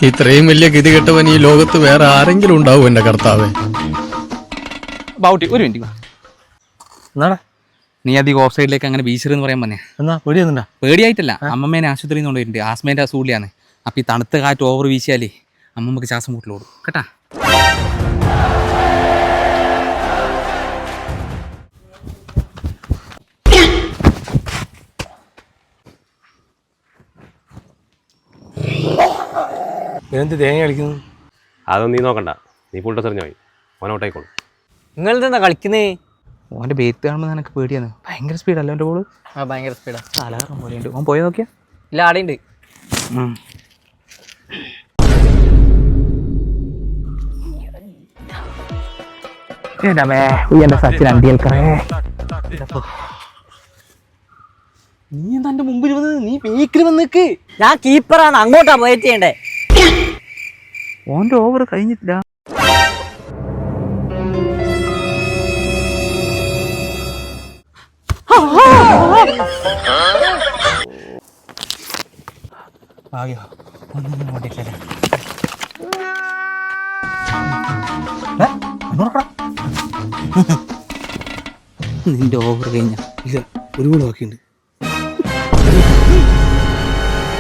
ഇത്രയും വലിയ ഗതികെട്ടവൻ ഈ ലോകത്ത് വേറെ ആരെങ്കിലും ഉണ്ടാവും എന്റെ കർത്താവേ. ബാവുട്ടി ഒരു മിനിറ്റ് എന്നാടാ നീ അധികം ഓഫ് സൈഡിലേക്ക് അങ്ങനെ വീശരെന്ന് പറയാൻ പറഞ്ഞേ. എന്നാ പേടിയൊന്നുണ്ടാ? പേടിയായിട്ടല്ല, അമ്മമ്മേനെ ആശുപത്രിയിൽ നിന്ന് കൊണ്ടുപോയിട്ടുണ്ട്. ആസ്മേൻ്റെ അസൂളിയാണ്. അപ്പം ഈ തണുത്ത കാറ്റ് ഓവർ വീശിയാലേ അമ്മമ്മക്ക് ശ്വാസം മുട്ടലോടും കേട്ടാ. എന്ത് തേങ്ങ കളിക്കുന്നു? അതൊന്നും നീ നോക്കണ്ട, നീ ഫുൾ ഡ്രസ് എറിഞ്ഞു പോയി ഓനൗട്ടായിക്കോളും. നിങ്ങൾ എന്താ കളിക്കുന്നേ? ഓൻ്റെ ബേത്ത് കാണുമ്പോൾ നിനക്ക് പേടിയാണ്. ഭയങ്കര സ്പീഡല്ല എൻ്റെ ബോള്. ആ ഭയങ്കര സ്പീഡാ. തലകറം പോലെയുണ്ട്. ഓൻ പോയി നോക്കിയാ? ഇല്ല, ആടെയുണ്ട്. നീ എന്താ എന്റെ മുമ്പിൽ വന്നത്? നീ ബേക്കിൽ വന്നിക്ക്. ഞാൻ കീപ്പറാണ്, അങ്ങോട്ടാ വെയിറ്റ് ചെയ്യണ്ടേ. ഓൻ്റെ ഓവർ കഴിഞ്ഞിട്ടില്ല. നിന്റെ ഓവർ കഴിഞ്ഞ ഇല്ല, ഒരു കൂടെ ബാക്കിയുണ്ട്.